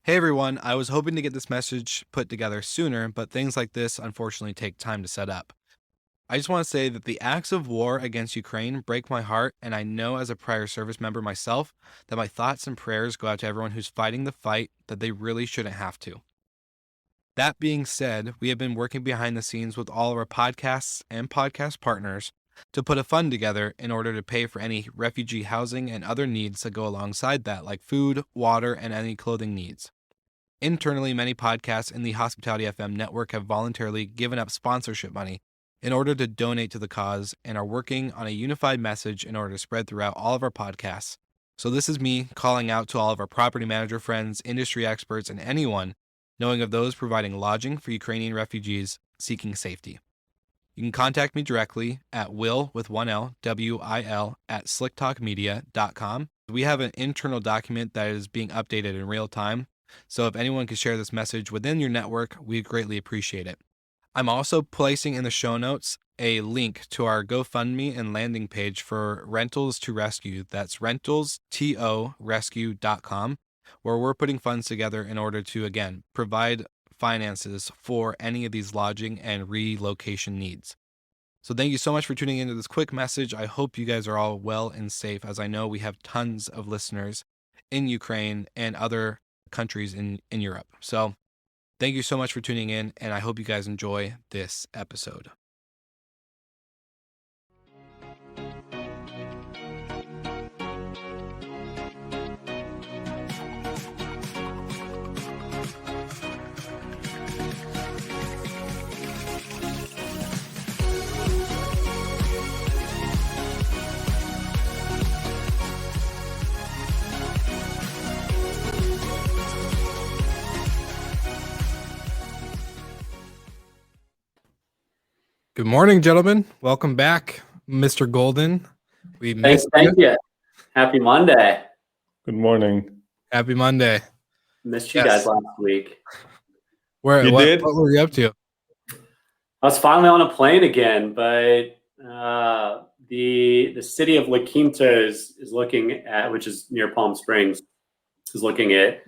Hey everyone, I was hoping to get this message put together sooner, but things like this unfortunately take time to set up. I just want to say that the acts of war against Ukraine break my heart, and I know as a prior service member myself that my thoughts and prayers go out to everyone who's fighting the fight that they really shouldn't have to. That being said, we have been working behind the scenes with all of our podcasts and podcast partners to put a fund together in order to pay for any refugee housing and other needs that go alongside that, like food, water, and any clothing needs. Internally, many podcasts in the Hospitality FM network have voluntarily given up sponsorship money in order to donate to the cause and are working on a unified message in order to spread throughout all of our podcasts. So this is me calling out to all of our property manager friends, industry experts, and anyone knowing of those providing lodging for Ukrainian refugees seeking safety. You can contact me directly at will with one L, W-I-L, at slicktalkmedia.com. We have an internal document that is being updated in real time. So if anyone could share this message within your network, we'd greatly appreciate it. I'm also placing in the show notes a link to our GoFundMe and landing page for Rentals to Rescue. That's rentalstorescue.com, where we're putting funds together in order to, again, provide finances for any of these lodging and relocation needs. So thank you so much for tuning into this quick message. I hope you guys are all well and safe, as I know we have tons of listeners in Ukraine and other countries in Europe. So thank you so much for tuning in, and I hope you guys enjoy this episode. Good morning, gentlemen. Welcome back, Mr. Golden. We missed Thank you. Happy Monday. Good morning. Happy Monday. Missed you guys last week. What were you up to? I was finally on a plane again, but the city of La Quinta is looking at, which is near Palm Springs, is looking at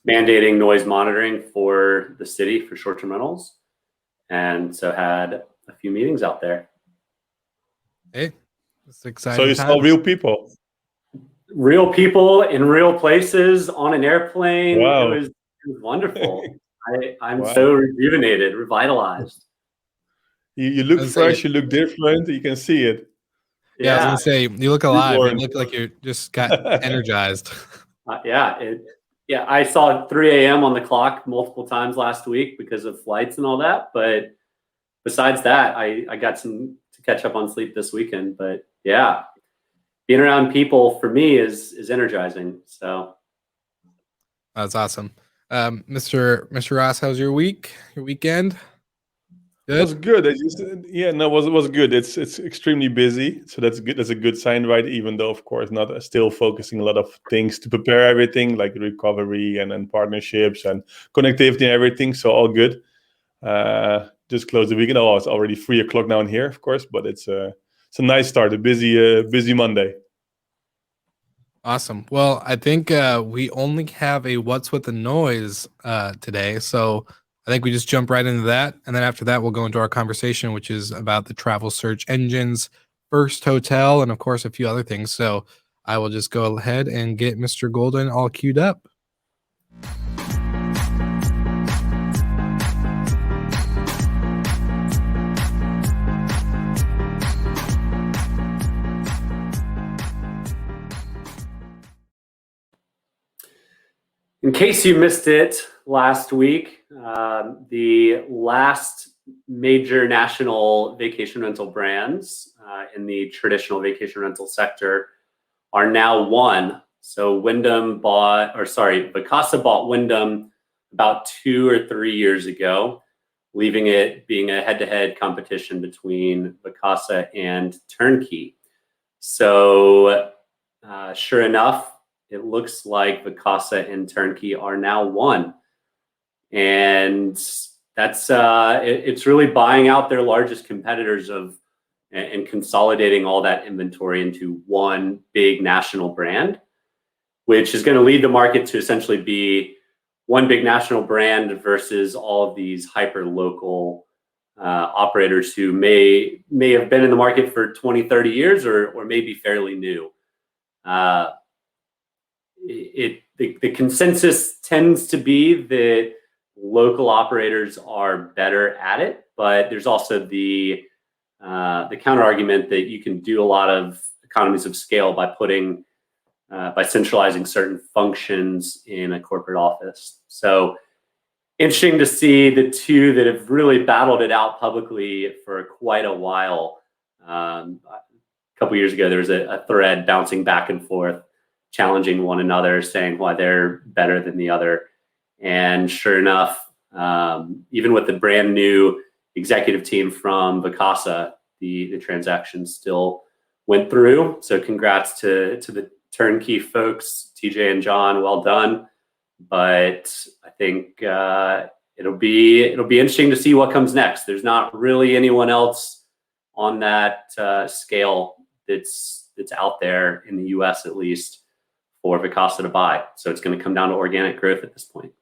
mandating noise monitoring for the city for short-term rentals, and so had a few meetings out there. Hey, it's exciting. So you saw real people in real places on an airplane. Wow. It was wonderful. I'm so rejuvenated, revitalized. You look fresh, you look different, you can see it. Yeah, I was gonna say, you look alive. You look like you just got energized. I saw 3 a.m. on the clock multiple times last week because of flights and all that. But besides that, I got to catch up on sleep this weekend. But yeah, being around people for me is energizing. So that's awesome. Mr. Ross, how's your week? Your weekend? Good? It was good. It was good. It's extremely busy, so that's good. That's a good sign, right? Even though, of course, not still focusing a lot of things to prepare everything, like recovery and then partnerships and connectivity and everything. So all good. Just closed the weekend. Oh, it's already 3 o'clock now in here, of course, but it's a nice start. A busy Monday. Awesome. Well, I think we only have a What's with the Noise today, so I think we just jump right into that, and then after that, we'll go into our conversation, which is about the travel search engines, First Hotel, and of course, a few other things. So I will just go ahead and get Mr. Golden all queued up. In case you missed it last week, the last major national vacation rental brands in the traditional vacation rental sector are now one. So Vacasa bought Wyndham about 2 or 3 years ago, leaving it being a head-to-head competition between Vacasa and Turnkey. So sure enough, it looks like Vacasa and Turnkey are now one. And that's it's really buying out their largest competitors and consolidating all that inventory into one big national brand, which is going to lead the market to essentially be one big national brand versus all of these hyper local operators who may have been in the market for 20, 30 years or may be fairly new. The consensus tends to be that local operators are better at it, but there's also the counter argument that you can do a lot of economies of scale by by centralizing certain functions in a corporate office. So interesting to see the two that have really battled it out publicly for quite a while. A couple years ago, there was a thread bouncing back and forth, challenging one another, saying why they're better than the other. And sure enough, even with the brand new executive team from Vacasa, the transaction still went through. So congrats to the Turnkey folks, TJ and John, well done. But I think it'll be interesting to see what comes next. There's not really anyone else on that scale that's out there in the US, at least, for Vacasa to buy. So it's going to come down to organic growth at this point.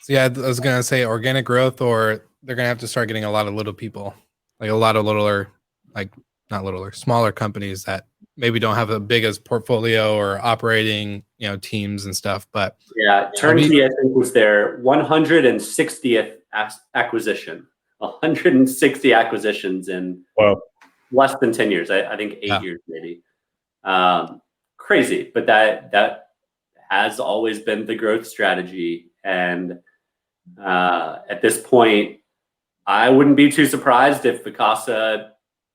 So yeah, I was going to say organic growth, or they're going to have to start getting a lot of little people, like a lot of smaller companies that maybe don't have the biggest portfolio or operating, teams and stuff. But yeah, Turnkey, I think, was their 160th acquisition. 160 acquisitions in less than 10 years. I think 8 years maybe. Crazy, but that has always been the growth strategy. And at this point, I wouldn't be too surprised if Vacasa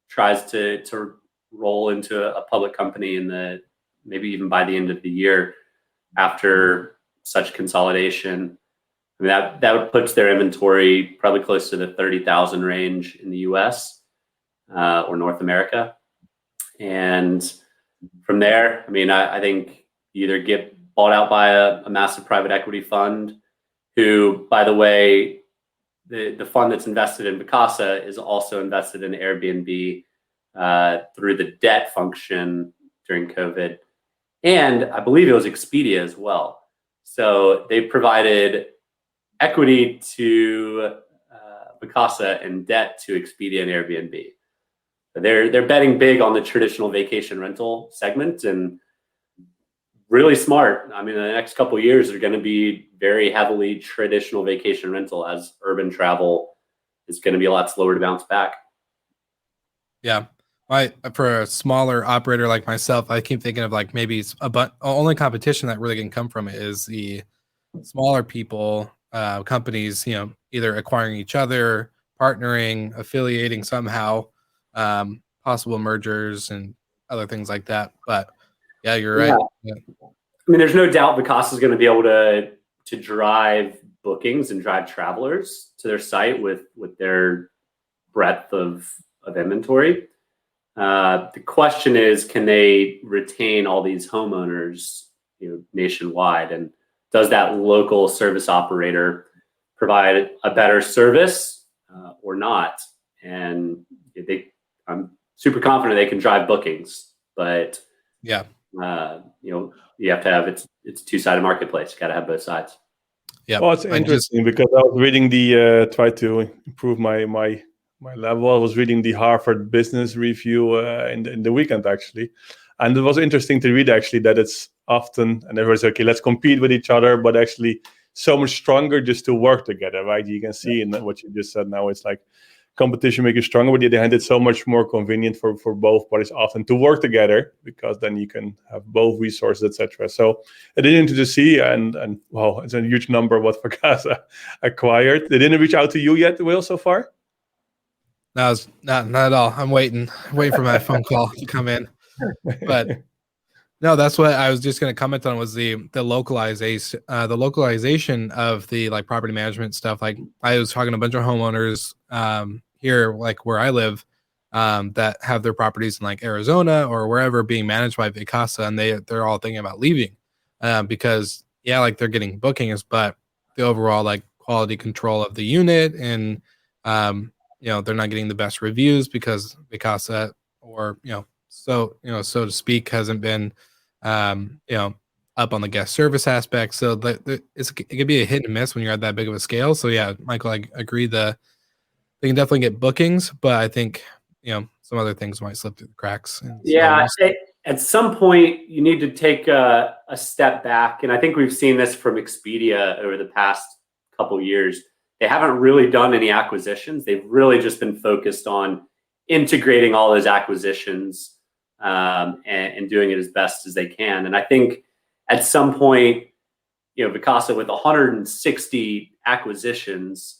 tries to roll into a public company in maybe even by the end of the year after such consolidation. I mean, that puts their inventory probably close to the 30,000 range in the US or North America. And from there, I mean, I think you either get bought out by a massive private equity fund, who, by the way, the fund that's invested in Vacasa is also invested in Airbnb through the debt function during COVID. And I believe it was Expedia as well. So they provided equity to Vacasa and debt to Expedia and Airbnb. They're betting big on the traditional vacation rental segment, and really smart. I mean, in the next couple of years, they're going to be very heavily traditional vacation rental, as urban travel is going to be a lot slower to bounce back. Yeah. For a smaller operator like myself, I keep thinking of like maybe only competition that really can come from it is the smaller people, companies, either acquiring each other, partnering, affiliating somehow, possible mergers and other things like that. But yeah, you're right. Yeah. I mean, there's no doubt Vacasa is going to be able to drive bookings and drive travelers to their site with their breadth of inventory. The question is, can they retain all these homeowners, nationwide? And does that local service operator provide a better service or not? And I'm super confident they can drive bookings, but yeah, you have to have it's two-sided marketplace. You got to have both sides. Yeah. Well, it's interesting because I was reading try to improve my level. I was reading the Harvard Business Review in the weekend, actually. And it was interesting to read, actually, that it's often, and everyone's okay, let's compete with each other, but actually so much stronger just to work together, right? You can see in what you just said now, it's like competition makes you stronger. But on the other hand, it's so much more convenient for both parties often to work together, because then you can have both resources, etc. So it is interesting to see, and wow, it's a huge number what Vacasa acquired. They didn't reach out to you yet, Will, so far? No, not at all. I'm waiting for my phone call to come in. But no, that's what I was just going to comment on, was the localization of the like property management stuff. Like I was talking to a bunch of homeowners here, like where I live, that have their properties in like Arizona or wherever being managed by Vacasa, and they're all thinking about leaving because like they're getting bookings, but the overall like quality control of the unit and they're not getting the best reviews because Vacasa, or so to speak, hasn't been up on the guest service aspect. So it could be a hit and miss when you're at that big of a scale. So yeah, Michael, I agree. They can definitely get bookings, but I think some other things might slip through the cracks. Yeah, at some point you need to take a step back, and I think we've seen this from Expedia over the past couple years. They haven't really done any acquisitions. They've really just been focused on integrating all those acquisitions and doing it as best as they can. And I think at some point, Vacasa with 160 acquisitions,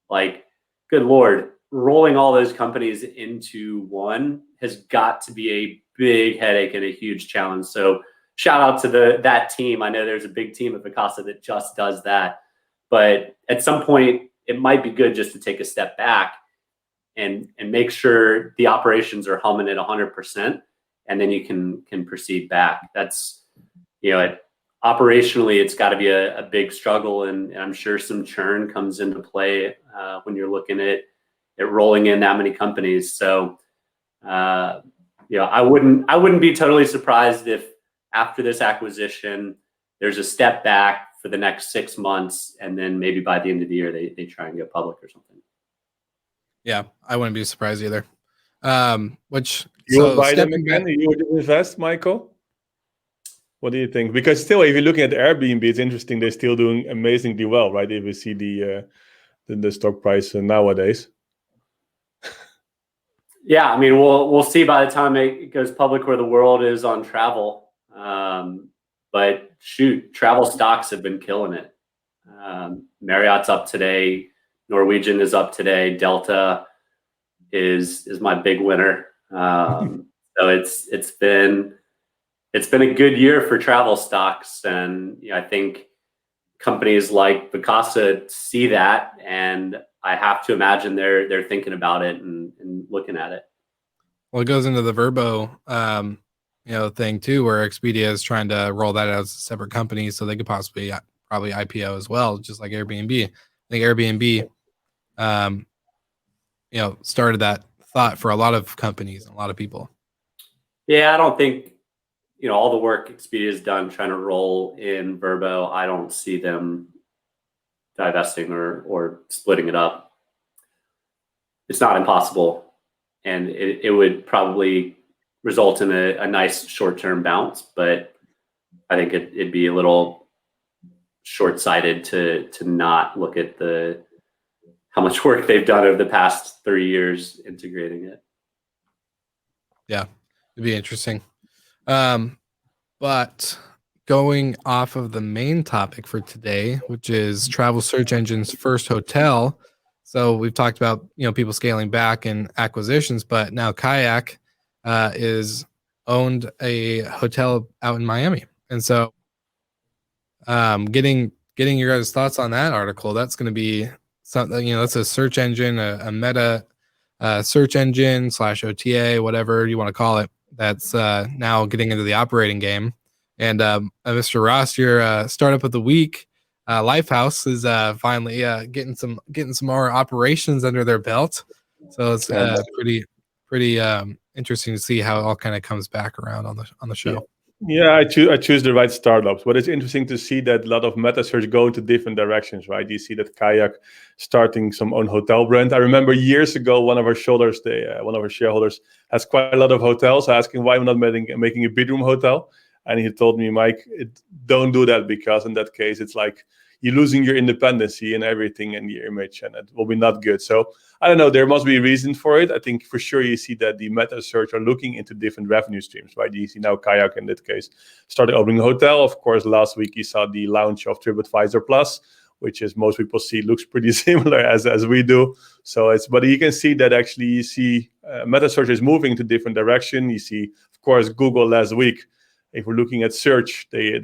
like, good Lord, rolling all those companies into one has got to be a big headache and a huge challenge. So shout out to that team. I know there's a big team at Vacasa that just does that. But at some point, it might be good just to take a step back and make sure the operations are humming at 100%, and then you can proceed back. That's, operationally, it's got to be a big struggle, and I'm sure some churn comes into play when you're looking at rolling in that many companies. So, I wouldn't be totally surprised if after this acquisition, there's a step back for the next 6 months, and then maybe by the end of the year, they try and go public or something. Yeah, I wouldn't be surprised either. Which you would buy them again? You would invest, Michael? What do you think? Because still, if you're looking at Airbnb, it's interesting. They're still doing amazingly well, right? If you see the stock price nowadays. Yeah, I mean, we'll see by the time it goes public where the world is on travel. But shoot, travel stocks have been killing it. Marriott's up today. Norwegian is up today. Delta is my big winner. So it's been a good year for travel stocks, and I think companies like Vacasa see that, and I have to imagine they're thinking about it and looking at it. Well, it goes into the Vrbo thing too, where Expedia is trying to roll that out as a separate company, so they could probably IPO as well, just like Airbnb. I think Airbnb, started that thought for a lot of companies and a lot of people. Yeah, I don't think all the work Expedia has done trying to roll in Vrbo, I don't see them divesting or splitting it up. It's not impossible, and it would probably result in a nice short-term bounce, but I think it'd be a little short-sighted to not look at how much work they've done over the past 3 years integrating it. Yeah, it'd be interesting. But going off of the main topic for today, which is travel search engines first hotel. So we've talked about, people scaling back and acquisitions, but now Kayak is owned a hotel out in Miami. And so getting your guys' thoughts on that article, that's going to be something, that's a search engine, a meta search engine / OTA, whatever you want to call it, that's now getting into the operating game. And Mr. Ross, your startup of the week, Lifehouse, is finally getting some more operations under their belt. So it's pretty interesting to see how it all kind of comes back around on the show. Yeah, I choose the right startups, but it's interesting to see that a lot of meta search go into different directions, right? You see that Kayak starting some own hotel brand. I remember years ago, one of our shareholders has quite a lot of hotels, asking why I'm not making a bedroom hotel. And he told me, Mike, don't do that, because in that case, it's like you're losing your independency and everything and your image, and it will be not good. So I don't know, there must be a reason for it. I think for sure you see that the meta search are looking into different revenue streams, right? You see now Kayak, in that case, started opening a hotel. Of course, last week you saw the launch of TripAdvisor Plus, which is most people see looks pretty similar as we do. So but you can see that actually you see meta search is moving to different direction. You see, of course, Google last week. If we're looking at search, they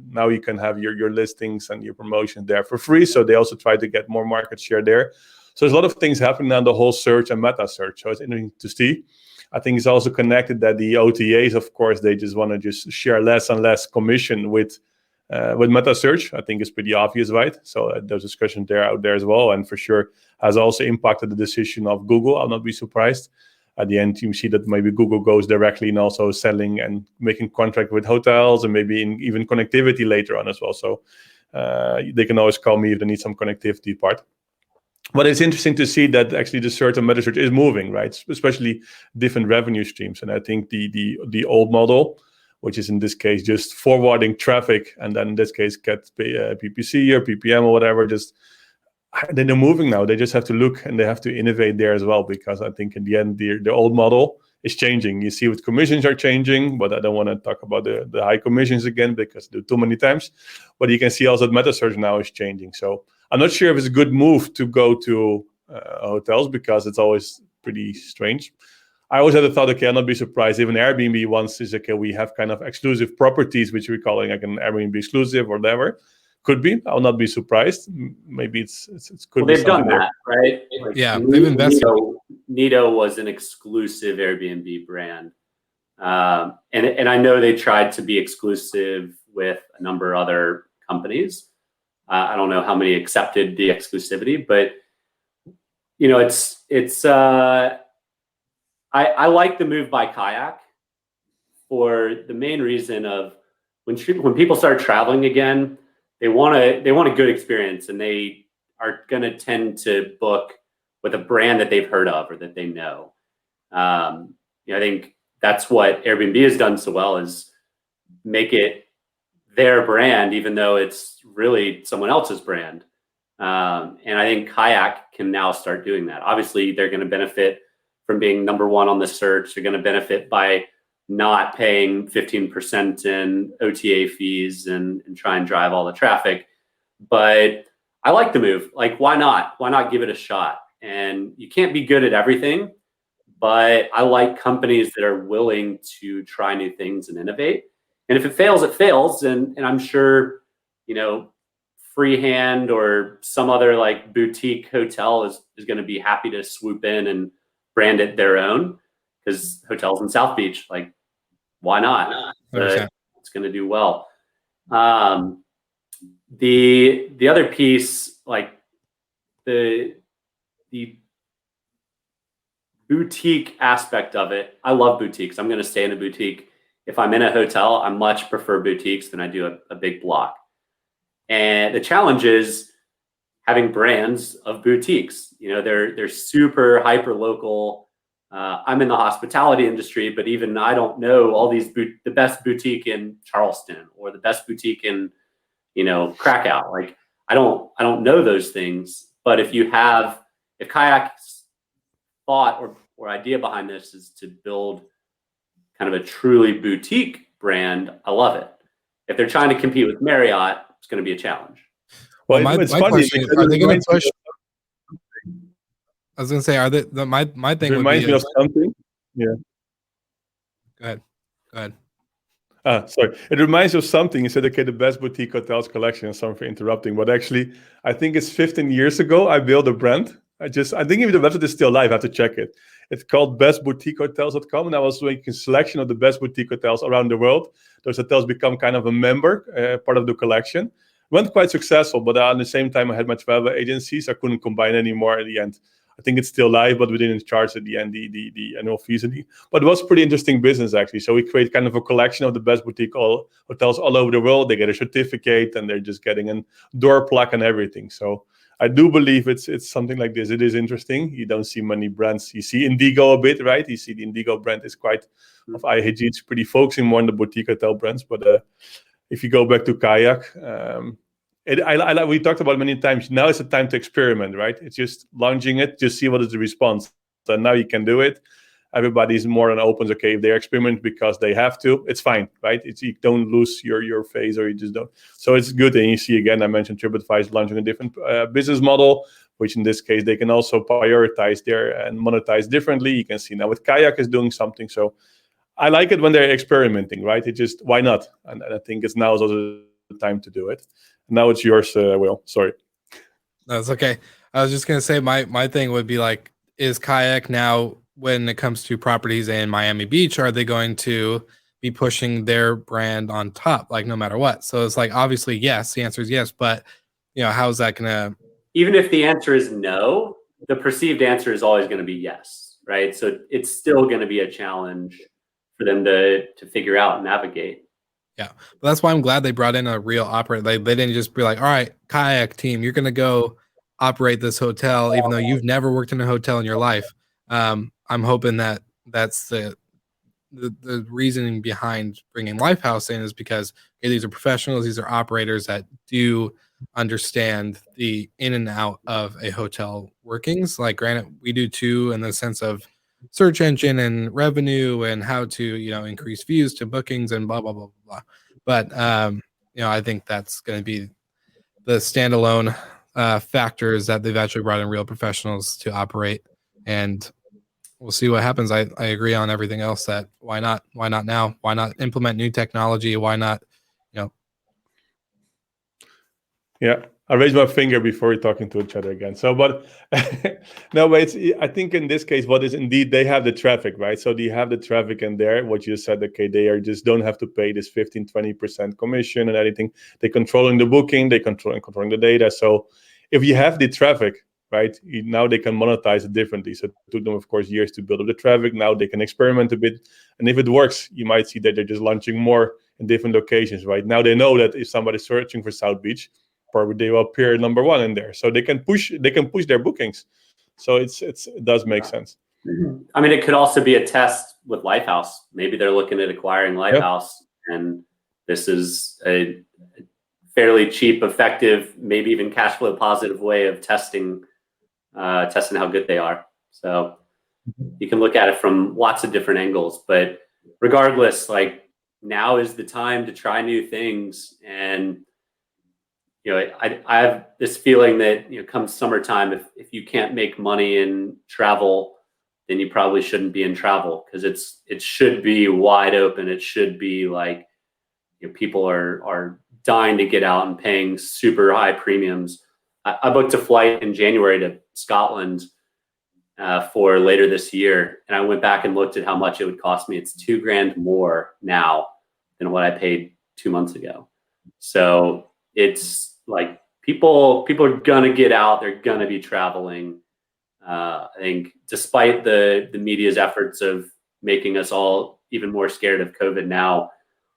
now you can have your listings and your promotions there for free. So they also try to get more market share there. So there's a lot of things happening on the whole search and meta search. So it's interesting to see. I think it's also connected that the OTAs, of course, they just want to just share less and less commission with meta search. I think it's pretty obvious, right? So there's discussion out there as well, and for sure has also impacted the decision of Google. I'll not be surprised. at the end, you see that maybe Google goes directly and also selling and making contract with hotels and maybe even connectivity later on as well. So they can always call me if they need some connectivity part. But it's interesting to see that actually the search and meta search is moving, right? Especially different revenue streams. And I think the old model, which is in this case just forwarding traffic, and then in this case get PPC or PPM or whatever, then they're moving now. They just have to look and they have to innovate there as well, because I think in the end the old model is changing. You see what commissions are changing, but I don't want to talk about the high commissions again because they do too many times. But you can see also that meta search now is changing. So I'm not sure if it's a good move to go to hotels, because it's always pretty strange. I always had the thought, okay, I'll not be surprised. Even Airbnb once is, okay, we have kind of exclusive properties, which we're calling like an Airbnb exclusive or whatever. Could be. I'll not be surprised. Maybe it's could be. They've done that, right? Like, yeah, they've invested. Nido was an exclusive Airbnb brand, and I know they tried to be exclusive with a number of other companies. I don't know how many accepted the exclusivity, but I like the move by Kayak for the main reason of when people start traveling again, they want a good experience, and they are going to tend to book with a brand that they've heard of or that they know. I think that's what Airbnb has done so well, is make it their brand, even though it's really someone else's brand. And I think Kayak can now start doing that. Obviously, they're going to benefit from being number one on the search. They're going to benefit by not paying 15% in OTA fees and try and drive all the traffic. But I like the move. Like, why not? Why not give it a shot? And you can't be good at everything, but I like companies that are willing to try new things and innovate. And if it fails, it fails. And I'm sure, Freehand or some other like boutique hotel is going to be happy to swoop in and brand it their own, because hotels in South Beach, like, why not? It's going to do well. The other piece, like the boutique aspect of it, I love boutiques. I'm going to stay in a boutique. If I'm in a hotel, I much prefer boutiques than I do a big block. And the challenge is having brands of boutiques. They're super hyper local. I'm in the hospitality industry, but even I don't know all these the best boutique in Charleston or the best boutique in Krakow. Like, I don't know those things. But if Kayak's thought or idea behind this is to build kind of a truly boutique brand, I love it. If they're trying to compete with Marriott, it's going to be a challenge. Well, my question is, are they going to push? I was going to say, are they? My thing it reminds me of something. Yeah. Go ahead. Sorry. It reminds me of something. You said, okay, the best boutique hotels collection. Sorry for interrupting, but actually, I think it's 15 years ago I built a brand. I think even the website is still live. I have to check it. It's called bestboutiquehotels.com, and I was making a selection of the best boutique hotels around the world. Those hotels become kind of a member, part of the collection. Went quite successful, but at the same time, I had my travel agency, so I couldn't combine anymore at the end. I think it's still live, but we didn't charge at the end the annual fees. But it was pretty interesting business, actually. So we create kind of a collection of the best boutique hotels all over the world. They get a certificate, and they're just getting a door plaque and everything. So I do believe it's something like this. It is interesting. You don't see many brands. You see Indigo a bit, right? You see the Indigo brand is quite of IHG. It's pretty focusing more on the boutique hotel brands. But if you go back to Kayak, we talked about it many times. Now it's a time to experiment, right? It's just launching it, just see what is the response. So now you can do it. Everybody's more than open. Okay, if they experiment because they have to, it's fine, right? You don't lose your phase, or you just don't. So it's good. And you see, again, I mentioned TripAdvisor launching a different business model, which in this case, they can also prioritize there and monetize differently. You can see now with Kayak is doing something. So I like it when they're experimenting, right? It just, why not? And I think it's now also the time to do it. Now it's yours, Will. Sorry. That's okay. I was just going to say my thing would be like, is Kayak now, when it comes to properties in Miami Beach, are they going to be pushing their brand on top, like no matter what? So it's like, obviously, yes, the answer is yes, but how's that going to? Even if the answer is no, the perceived answer is always going to be yes. right? So it's still going to be a challenge for them to figure out and navigate. Yeah, but that's why I'm glad they brought in a real operator. They didn't just be like, all right, kayak team, you're going to go operate this hotel, even though you've never worked in a hotel in your life. I'm hoping that that's the reasoning behind bringing Lifehouse in is because these are professionals, these are operators that do understand the in and out of a hotel workings. Like, granted, we do too, in the sense of search engine and revenue and how to increase views to bookings and blah blah blah blah. But I think that's going to be the standalone factors that they've actually brought in real professionals to operate, and we'll see what happens. I agree on everything else. That why not now? Why not implement new technology? Why not? Yeah, I raised my finger before we're talking to each other again. So, but no, but I think in this case, what is indeed, they have the traffic, right? So they have the traffic in there. What you said, okay, they are just don't have to pay this 15-20% commission and anything. They're controlling the booking, they're controlling the data. So if you have the traffic, right, now they can monetize it differently. So it took them, of course, years to build up the traffic. Now they can experiment a bit. And if it works, you might see that they're just launching more in different locations, right? Now they know that if somebody's searching for South Beach, probably they will appear number one in there. So they can push their bookings. So it does make sense. I mean, it could also be a test with Lifehouse. Maybe they're looking at acquiring Lifehouse, and this is a fairly cheap, effective, maybe even cash flow positive way of testing how good they are. So you can look at it from lots of different angles, but regardless, like, now is the time to try new things. And I have this feeling that come summertime, if you can't make money in travel, then you probably shouldn't be in travel, because it should be wide open. It should be like people are dying to get out and paying super high premiums. I booked a flight in January to Scotland for later this year, and I went back and looked at how much it would cost me. It's $2,000 more now than what I paid 2 months ago. So it's like people are gonna get out. They're gonna be traveling. I think despite the media's efforts of making us all even more scared of COVID now,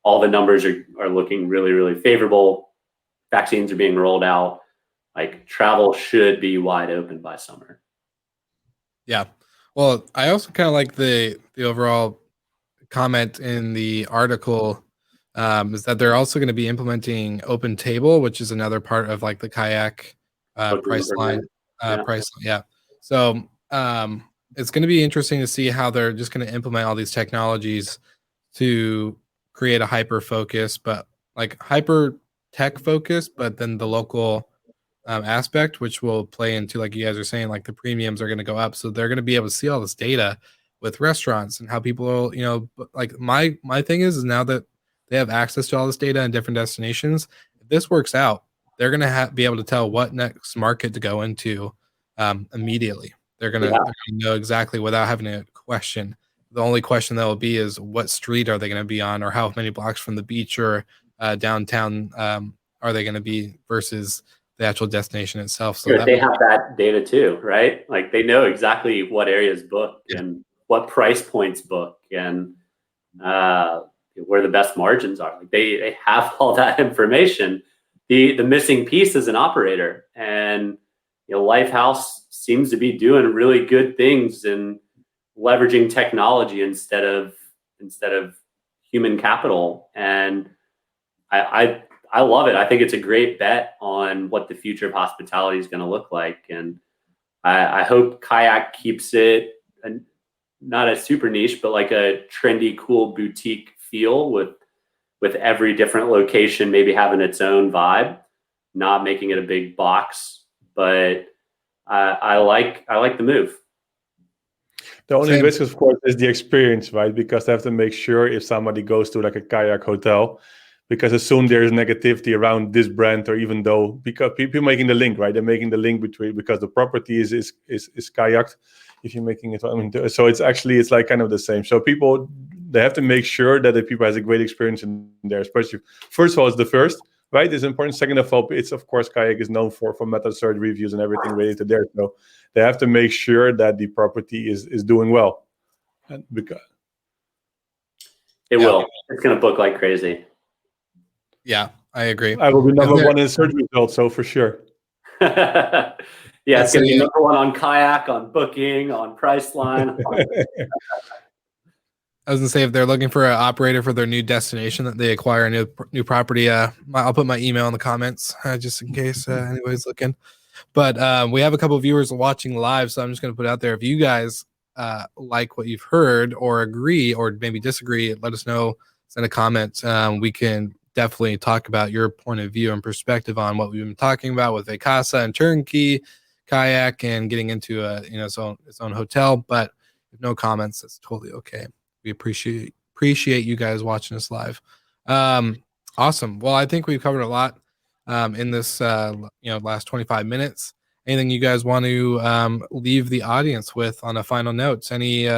all the numbers are looking really, really favorable. Vaccines are being rolled out. Like, travel should be wide open by summer. Yeah. Well, I also kind of like the overall comment in the article, is that they're also going to be implementing Open Table, which is another part of like the kayak price line. Yeah. So it's going to be interesting to see how they're just going to implement all these technologies to create a hyper focus, but like hyper tech focus, but then the local aspect, which will play into, like you guys are saying, like the premiums are going to go up. So they're going to be able to see all this data with restaurants and how people, like my thing is now that they have access to all this data in different destinations. If this works out, they're going to be able to tell what next market to go into immediately. They're going to know exactly without having to question. The only question that will be is what street are they going to be on, or how many blocks from the beach or downtown are they going to be versus the actual destination itself. So sure, they have that data too, right? Like, they know exactly what areas book and what price points book and where the best margins are. Like, they have all that information. The missing piece is an operator, and Lifehouse seems to be doing really good things and leveraging technology instead of human capital. And I love it. I think it's a great bet on what the future of hospitality is going to look like. And I hope Kayak keeps it not a super niche, but like a trendy, cool boutique feel with every different location maybe having its own vibe, not making it a big box. But I like the move. The only risk, of course, is the experience, right? Because they have to make sure if somebody goes to like a kayak hotel, because assume there's negativity around this brand, or even though, because people making the link, right? They're making the link between, because the property is kayaked. If you're making it, I mean, so it's like kind of the same. So people, they have to make sure that the people has a great experience in there, especially, first of all, it's the first, right? It's important. Second of all, it's of course Kayak is known for meta search reviews and everything related there. So they have to make sure that the property is doing well. And because it will. It's going to book like crazy. Yeah, I agree. I will be number one in search results, so for sure. Yeah, it's going to be number one on Kayak, on Booking, on Priceline. I was gonna say, if they're looking for an operator for their new destination that they acquire a new property, I'll put my email in the comments just in case anybody's looking. But we have a couple of viewers watching live, so I'm just gonna put it out there. If you guys like what you've heard or agree or maybe disagree, let us know. Send a comment. We can definitely talk about your point of view and perspective on what we've been talking about with Vacasa and Turnkey, Kayak, and getting into its own hotel. But if no comments, that's totally okay. We appreciate you guys watching us live. Awesome. Well, I think we've covered a lot in this last 25 minutes. Anything you guys want to leave the audience with on a final note? Any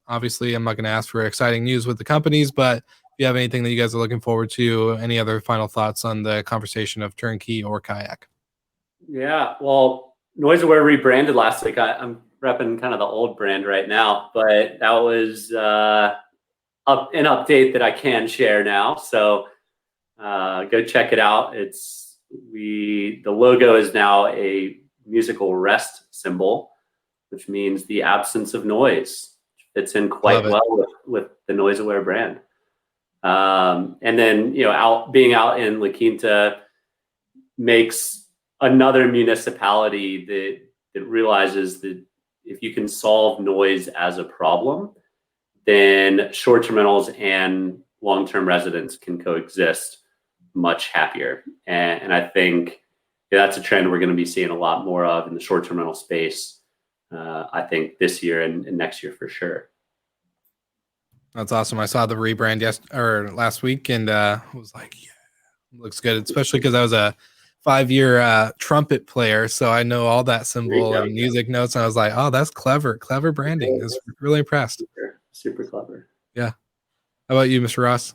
obviously, I'm not going to ask for exciting news with the companies, but if you have anything that you guys are looking forward to, any other final thoughts on the conversation of Turnkey or Kayak? Yeah, well, NoiseAware rebranded last week. I'm repping kind of the old brand right now, but that was an update that I can share now. So go check it out. The logo is now a musical rest symbol, which means the absence of noise. Fits in quite well with the NoiseAware brand. And then being out in La Quinta makes another municipality that realizes that if you can solve noise as a problem, then short-term rentals and long-term residents can coexist much happier. And I think that's a trend we're going to be seeing a lot more of in the short-term rental space, I think this year and next year for sure. That's awesome. I saw the rebrand last week and was like, yeah, looks good, especially because I was a 5-year trumpet player, so I know all that symbol and music notes. And I was like, "Oh, that's clever branding." I was really impressed. Super clever. Yeah. How about you, Mr. Ross?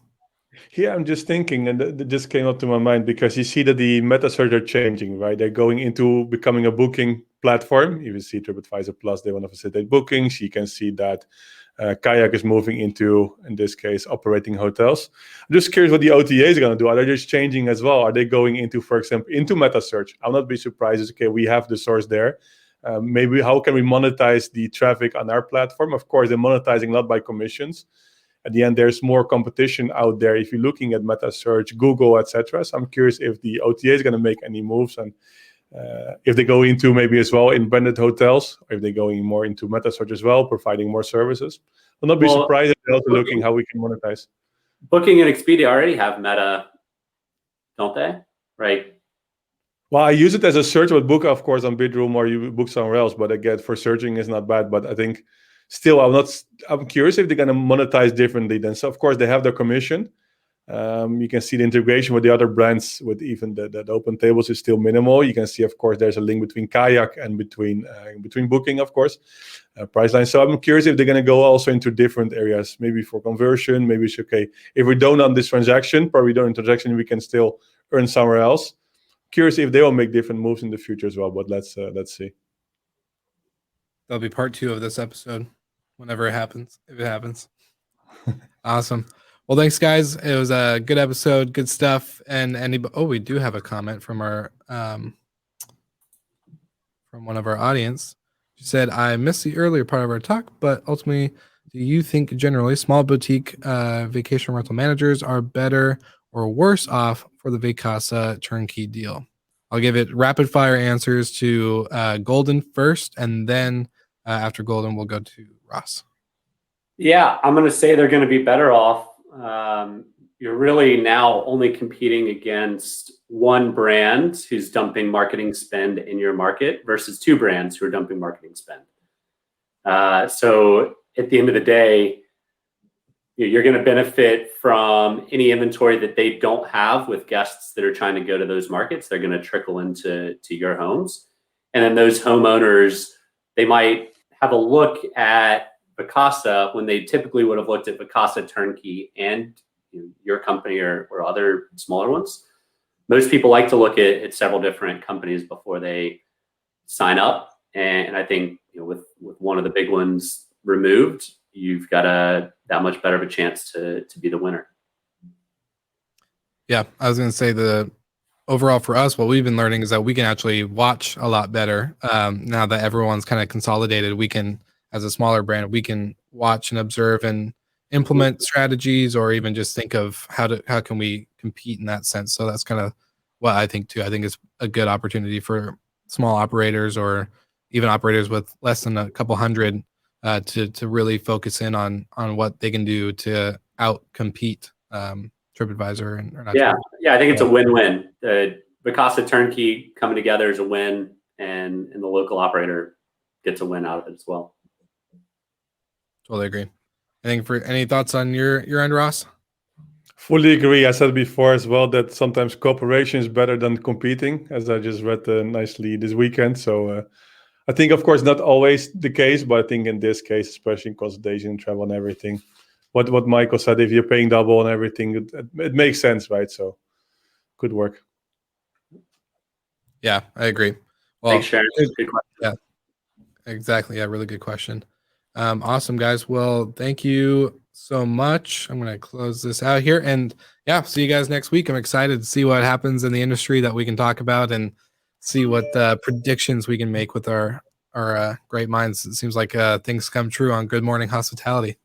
Yeah, I'm just thinking, and that just came up to my mind because you see that the meta search are changing, right? They're going into becoming a booking platform. You see TripAdvisor Plus, they want to facilitate bookings. You can see that Kayak is moving into, in this case, operating hotels. I'm just curious what the OTA is going to do. Are they just changing as well? Are they going into, for example, into meta search? I'll not be surprised. Okay, we have the source there. Maybe how can we monetize the traffic on our platform? Of course, they're monetizing not by commissions. At the end, there's more competition out there if you're looking at meta search, Google, etc. So I'm curious if the OTA is going to make any moves, and if they go into maybe as well in branded hotels, or if they're going more into meta search as well, providing more services. I'll not be surprised if they're also looking how we can monetize. Booking and Expedia already have meta, don't they? Right. Well, I use it as a search with Book, of course, on Bidroom, or you book somewhere else. But again, for searching is not bad. But I think still, I'm curious if they're going to monetize differently. Then, so of course, they have their commission. You can see the integration with the other brands, with even the open tables is still minimal. You can see, of course, there's a link between Kayak and between Booking, of course, Priceline. So I'm curious if they're going to go also into different areas, maybe for conversion. Maybe it's okay if we don't on this transaction, probably don't in transaction, we can still earn somewhere else. Curious if they will make different moves in the future as well. But let's see. That'll be part 2 of this episode, whenever it happens, if it happens. Awesome. Well, thanks, guys. It was a good episode, good stuff. And we do have a comment from our from one of our audience. She said, "I missed the earlier part of our talk, but ultimately, do you think generally small boutique vacation rental managers are better or worse off for the Vacasa turnkey deal?" I'll give it rapid fire answers to Golden first, and then after Golden, we'll go to Ross. Yeah, I'm going to say they're going to be better off. You're really now only competing against one brand who's dumping marketing spend in your market versus 2 brands who are dumping marketing spend. So at the end of the day, you're going to benefit from any inventory that they don't have with guests that are trying to go to those markets. They're going to trickle into your homes. And then those homeowners, they might have a look at Vacasa when they typically would have looked at Vacasa Turnkey and your company or other smaller ones. most people like to look at several different companies before they sign up. And I think, with one of the big ones removed, you've got that much better of a chance to be the winner. Yeah, I was going to say the overall for us, what we've been learning is that we can actually watch a lot better. Now that everyone's kind of consolidated, we can, as a smaller brand, we can watch and observe and implement strategies, or even just think of how can we compete in that sense. So that's kind of what I think too. I think it's a good opportunity for small operators, or even operators with less than a couple hundred, to really focus in on what they can do to out compete TripAdvisor and yeah, I think it's a win-win. The Vacasa Turnkey coming together is a win, and the local operator gets a win out of it as well. Totally agree. I think for any thoughts on your end, Ross? Fully agree. I said before as well that sometimes cooperation is better than competing, as I just read nicely this weekend. So I think, of course, not always the case, but I think in this case, especially in consolidation, travel, and everything, what Michael said, if you're paying double and everything, it makes sense, right? So good work. Yeah, I agree. Well, thanks, Sharon. Good question. Yeah, exactly. Yeah, really good question. Awesome, guys. Well, thank you so much. I'm going to close this out here, and yeah, see you guys next week. I'm excited to see what happens in the industry that we can talk about, and see what predictions we can make with our great minds. It seems like things come true on Good Morning Hospitality.